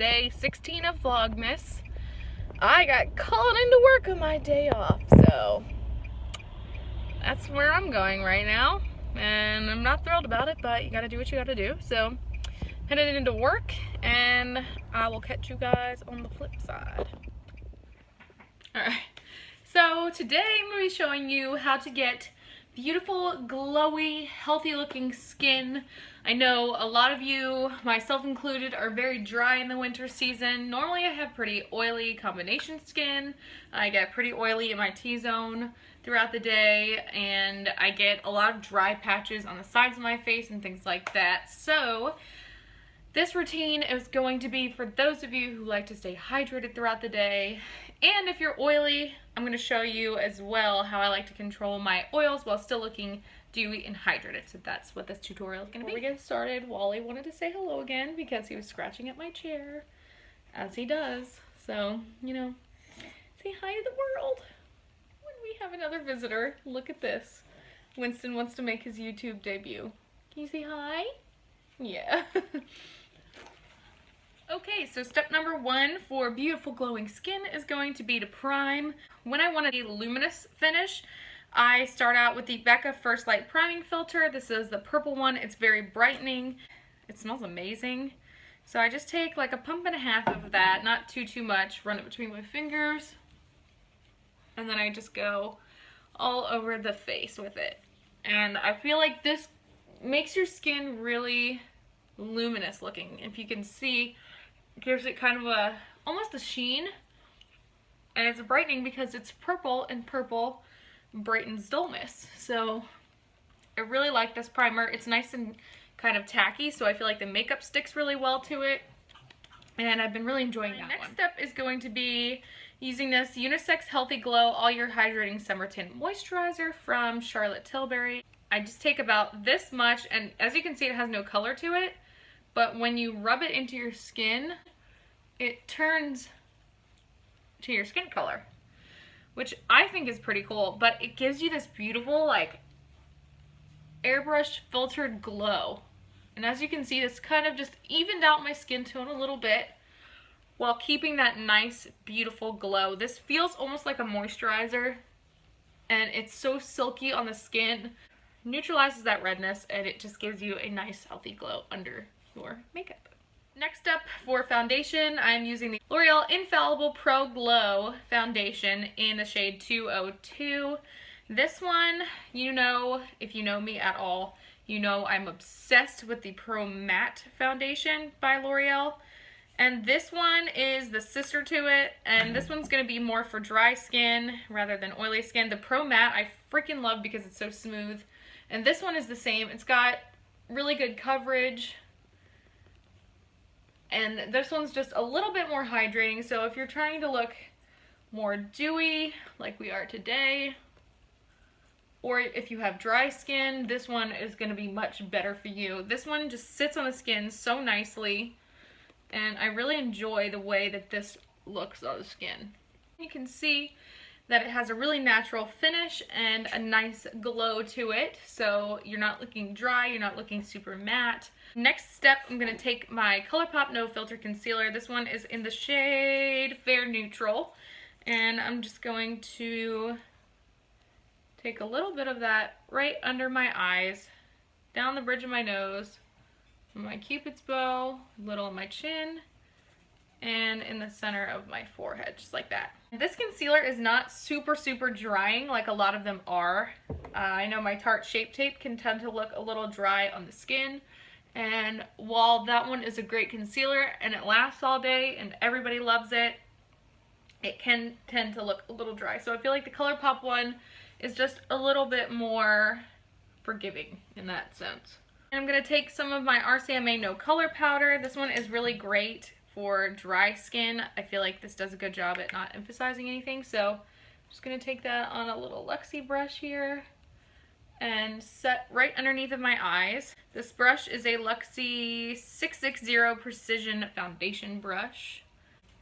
day 16 of Vlogmas. I got called into work on my day off, so that's where I'm going right now. And I'm not thrilled about it, but you gotta do what you gotta do. So, headed into work, and I will catch you guys on the flip side. Alright, so today I'm going to be showing you how to get beautiful, glowy, healthy looking skin. I know a lot of you, myself included, are very dry in the winter season. Normally I have pretty oily combination skin. I get pretty oily in my T-zone throughout the day, and I get a lot of dry patches on the sides of my face and things like that. So this routine is going to be for those of you who like to stay hydrated throughout the day. And if you're oily, I'm going to show you as well how I like to control my oils while still looking dewy and hydrated. So that's what this tutorial is going to be. Before we get started, Wally wanted to say hello again because he was scratching at my chair, as he does. So, you know, say hi to the world. When we have another visitor, look at this. Winston wants to make his YouTube debut. Can you say hi? Yeah. Okay, so step number one for beautiful glowing skin is going to be to prime. When I want a luminous finish, I start out with the Becca First Light Priming Filter. This is the purple one. It's very brightening. It smells amazing. So I just take like a pump and a half of that, not too much, run it between my fingers, and then I just go all over the face with it. And I feel like this makes your skin really luminous looking. If you can see, it gives it kind of a almost a sheen, and it's brightening because it's purple, and purple brightens dullness. So I really like this primer. It's nice and kind of tacky, so I feel like the makeup sticks really well to it, and I've been really enjoying that one. Next step is going to be using this Unisex Healthy Glow All Year Hydrating Summer Tint Moisturizer from Charlotte Tilbury. I just take about this much, and as you can see, it has no color to it. But when you rub it into your skin, it turns to your skin color, which I think is pretty cool. But it gives you this beautiful, like, airbrush filtered glow. And as you can see, this kind of just evened out my skin tone a little bit while keeping that nice, beautiful glow. This feels almost like a moisturizer, and it's so silky on the skin. Neutralizes that redness, and it just gives you a nice, healthy glow under your makeup. Next up, for foundation, I'm using the L'Oreal Infallible Pro Glow Foundation in the shade 202. This one, you know, if you know me at all, you know I'm obsessed with the Pro Matte Foundation by L'Oreal. And this one is the sister to it, and this one's going to be more for dry skin rather than oily skin. The Pro Matte I freaking love because it's so smooth. And this one is the same. It's got really good coverage. And this one's just a little bit more hydrating, so if you're trying to look more dewy, like we are today, or if you have dry skin, this one is going to be much better for you. This one just sits on the skin so nicely, and I really enjoy the way that this looks on the skin. You can see that it has a really natural finish and a nice glow to it, so you're not looking dry, you're not looking super matte. Next step, I'm going to take my Colourpop No Filter Concealer. This one is in the shade Fair Neutral, and I'm just going to take a little bit of that right under my eyes, down the bridge of my nose, my cupid's bow, a little on my chin, and in the center of my forehead, just like that. This concealer is not super drying like a lot of them are. I know my Tarte Shape Tape can tend to look a little dry on the skin, and while that one is a great concealer and it lasts all day and everybody loves it, it can tend to look a little dry. So I feel like the Colourpop one is just a little bit more forgiving in that sense. And I'm going to take some of my RCMA No Color Powder. This one is really great for dry skin. I feel like this does a good job at not emphasizing anything, so I'm just going to take that on a little Luxie brush here and set right underneath of my eyes. This brush is a Luxie 660 Precision Foundation brush.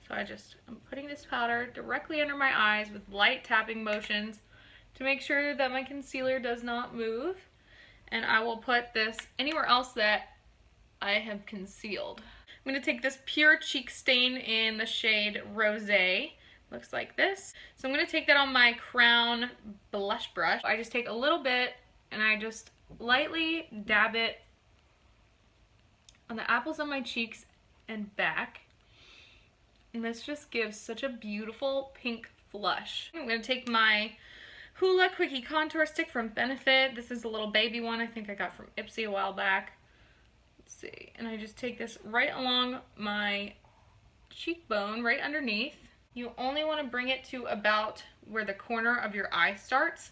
So I'm putting this powder directly under my eyes with light tapping motions to make sure that my concealer does not move. And I will put this anywhere else that I have concealed. I'm I'm going to take this Pure Cheek Stain in the shade Rosé. Looks like this. So I'm going to take that on my Crown blush brush. I just take a little bit and I just lightly dab it on the apples of my cheeks and back. And this just gives such a beautiful pink flush. I'm going to take my Hoola Quickie Contour Stick from Benefit. This is a little baby one I think I got from Ipsy a while back. Let's see. And I just take this right along my cheekbone, right underneath. You only want to bring it to about where the corner of your eye starts.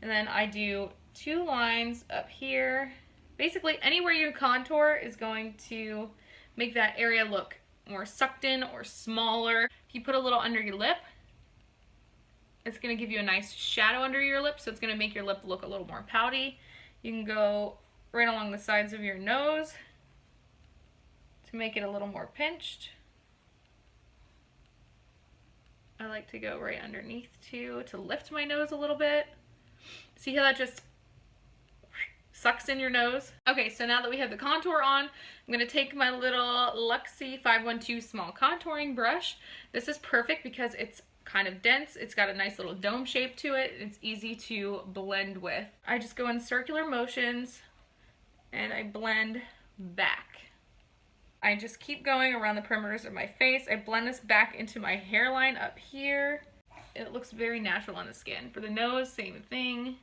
And then I do 2 lines up here. Basically, anywhere you contour is going to make that area look more sucked in or smaller. If you put a little under your lip, it's going to give you a nice shadow under your lip, so it's going to make your lip look a little more pouty. You can go right along the sides of your nose to make it a little more pinched. I like to go right underneath too to lift my nose a little bit. See how that just sucks in your nose? Okay, so now that we have the contour on, I'm going to take my little Luxie 512 small contouring brush. This is perfect because it's kind of dense. It's got a nice little dome shape to it. It's easy to blend with. I just go in circular motions and I blend back. I just keep going around the perimeters of my face. I blend this back into my hairline up here. It looks very natural on the skin. For the nose, same thing.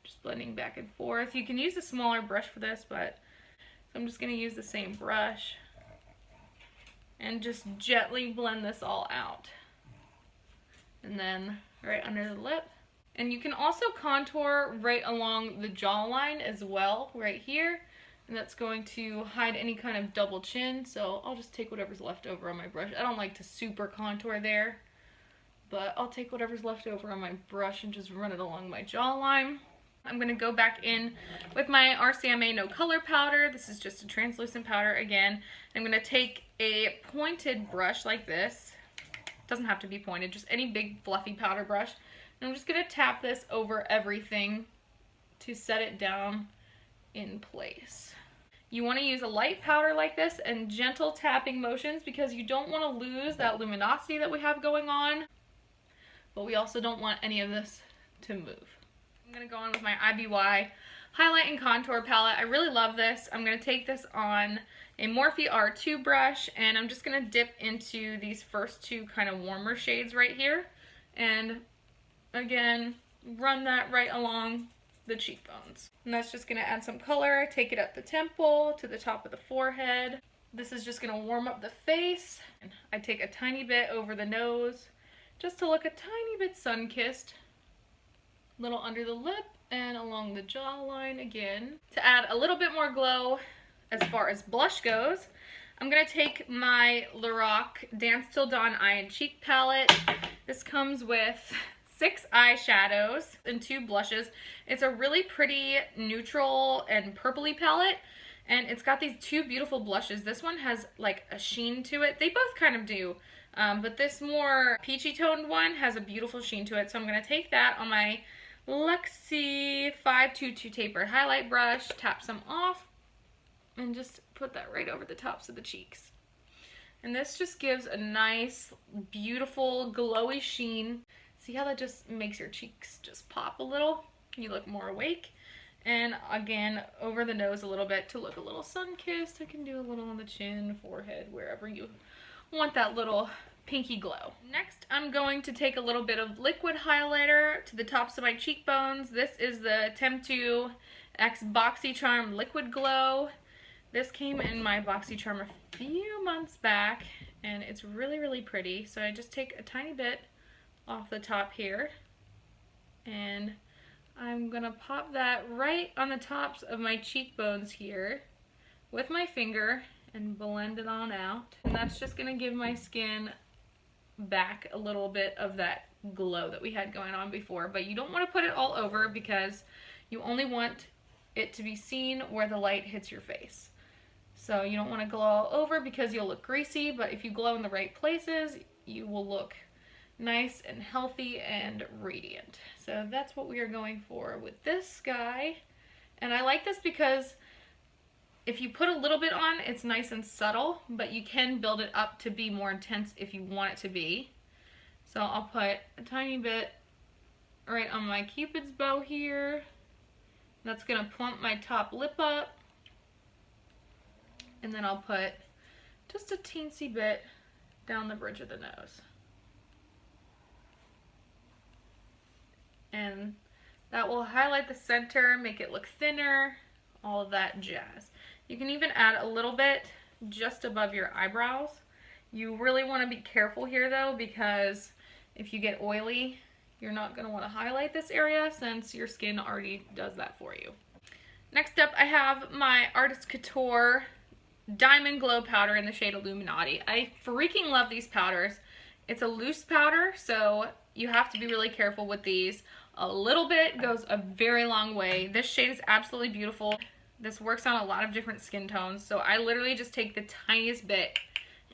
Just blending back and forth. You can use a smaller brush for this, but I'm just going to use the same brush and just gently blend this all out. And then right under the lip. And you can also contour right along the jawline as well, right here. And that's going to hide any kind of double chin. So I'll just take whatever's left over on my brush. I don't like to super contour there, but I'll take whatever's left over on my brush and just run it along my jawline. I'm going to go back in with my RCMA No Color powder. This is just a translucent powder again. I'm going to take a pointed brush like this. It doesn't have to be pointed, just any big fluffy powder brush. And I'm just going to tap this over everything to set it down in place. You want to use a light powder like this and gentle tapping motions because you don't want to lose that luminosity that we have going on, but we also don't want any of this to move. I'm going to go on with my IBY Highlight and Contour Palette. I really love this. I'm going to take this on a Morphe R2 brush and I'm just going to dip into these first 2 kind of warmer shades right here and again run that right along the cheekbones. And that's just going to add some color, take it up the temple to the top of the forehead. This is just going to warm up the face. I take a tiny bit over the nose just to look a tiny bit sun-kissed. Little under the lip and along the jawline again. To add a little bit more glow as far as blush goes, I'm going to take my Lorac Dance Till Dawn Eye and Cheek palette. This comes with 6 eyeshadows and 2 blushes. It's a really pretty neutral and purpley palette, and it's got these 2 beautiful blushes. This one has like a sheen to it. They both kind of do, but this more peachy toned one has a beautiful sheen to it. So I'm going to take that on my Luxie 522 tapered highlight brush, tap some off, and just put that right over the tops of the cheeks. And this just gives a nice, beautiful, glowy sheen. See how that just makes your cheeks just pop a little? You look more awake. And again, over the nose a little bit to look a little sun-kissed. I can do a little on the chin, forehead, wherever you want that little pinky glow. Next, I'm going to take a little bit of liquid highlighter to the tops of my cheekbones. This is the Temptu X Boxycharm Liquid Glow. This came in my Boxycharm a few months back, and it's really, really pretty. So I just take a tiny bit off the top here, and I'm gonna pop that right on the tops of my cheekbones here with my finger and blend it on out. And that's just gonna give my skin back a little bit of that glow that we had going on before. But you don't want to put it all over because you only want it to be seen where the light hits your face. So you don't want to glow all over because you'll look greasy, but if you glow in the right places, you will look nice and healthy and radiant. So that's what we are going for with this guy. And I like this because if you put a little bit on, it's nice and subtle, but you can build it up to be more intense if you want it to be. So I'll put a tiny bit right on my Cupid's bow here. That's gonna plump my top lip up. And then I'll put just a teensy bit down the bridge of the nose. And that will highlight the center, make it look thinner, all of that jazz. You can even add a little bit just above your eyebrows. You really want to be careful here though, because if you get oily, you're not going to want to highlight this area since your skin already does that for you. Next up, I have my Artis Couture Diamond Glow Powder in the shade Illuminati. I freaking love these powders. It's a loose powder, so you have to be really careful with these. A little bit goes a very long way. This shade is absolutely beautiful. This works on a lot of different skin tones, so I literally just take the tiniest bit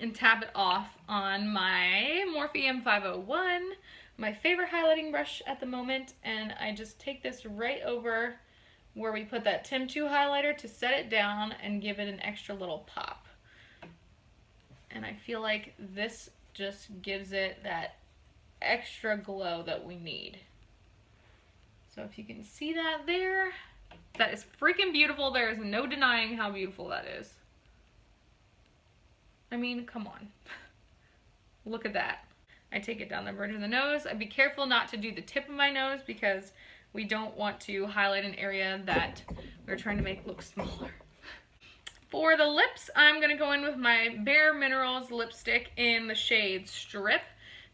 and tap it off on my Morphe M501, my favorite highlighting brush at the moment, and I just take this right over where we put that Temptu highlighter to set it down and give it an extra little pop. And I feel like this just gives it that extra glow that we need. So if you can see that there, that is freaking beautiful. There is no denying how beautiful that is. I mean, come on. Look at that. I take it down the bridge of the nose. I'd be careful not to do the tip of my nose because we don't want to highlight an area that we're trying to make look smaller. For the lips, I'm going to go in with my Bare Minerals lipstick in the shade Strip.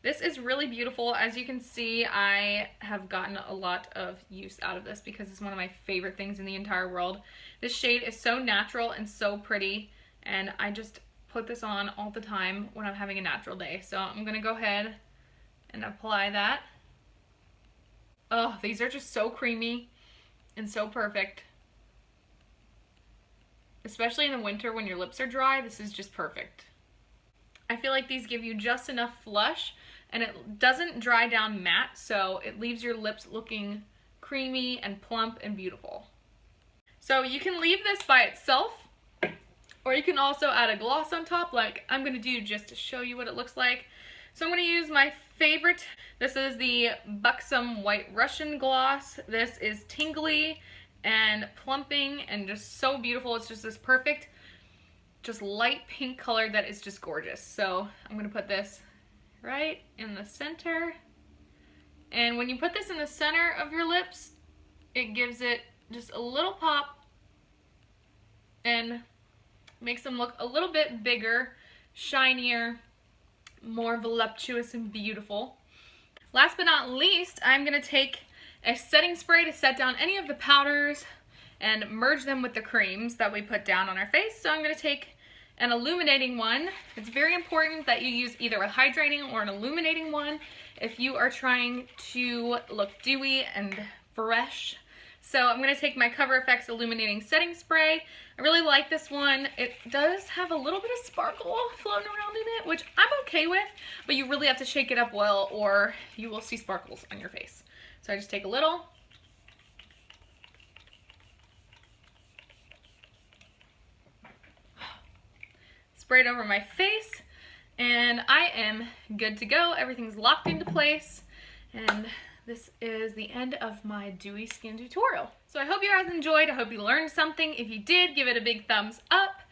This is really beautiful. As you can see, I have gotten a lot of use out of this because it's one of my favorite things in the entire world. This shade is so natural and so pretty, and I just put this on all the time when I'm having a natural day. So I'm going to go ahead and apply that. Oh, these are just so creamy and so perfect. Especially in the winter when your lips are dry, this is just perfect. I feel like these give you just enough flush and it doesn't dry down matte, so it leaves your lips looking creamy and plump and beautiful. So you can leave this by itself, or you can also add a gloss on top like I'm going to do just to show you what it looks like. So I'm going to use my favorite. This is the Buxom White Russian Gloss. This is tingly and plumping and just so beautiful. It's just this perfect, just light pink color that is just gorgeous. So I'm going to put this right in the center. And when you put this in the center of your lips, it gives it just a little pop and makes them look a little bit bigger, shinier, more voluptuous and beautiful. Last but not least, I'm going to take a setting spray to set down any of the powders and merge them with the creams that we put down on our face. So I'm going to take an illuminating one. It's very important that you use either a hydrating or an illuminating one if you are trying to look dewy and fresh. So I'm going to take my Cover FX Illuminating Setting Spray. I really like this one. It does have a little bit of sparkle floating around in it, which I'm okay with, but you really have to shake it up well or you will see sparkles on your face. So I just take a little. Spray it over my face, and I am good to go. Everything's locked into place, and this is the end of my dewy skin tutorial. So I hope you guys enjoyed. I hope you learned something. If you did, give it a big thumbs up.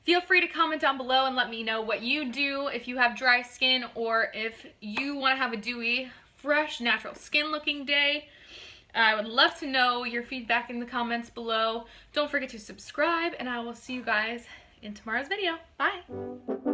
Feel free to comment down below and let me know what you do if you have dry skin or if you want to have a dewy, fresh, natural skin looking day. I would love to know your feedback in the comments below. Don't forget to subscribe, and I will see you guys in tomorrow's video. Bye!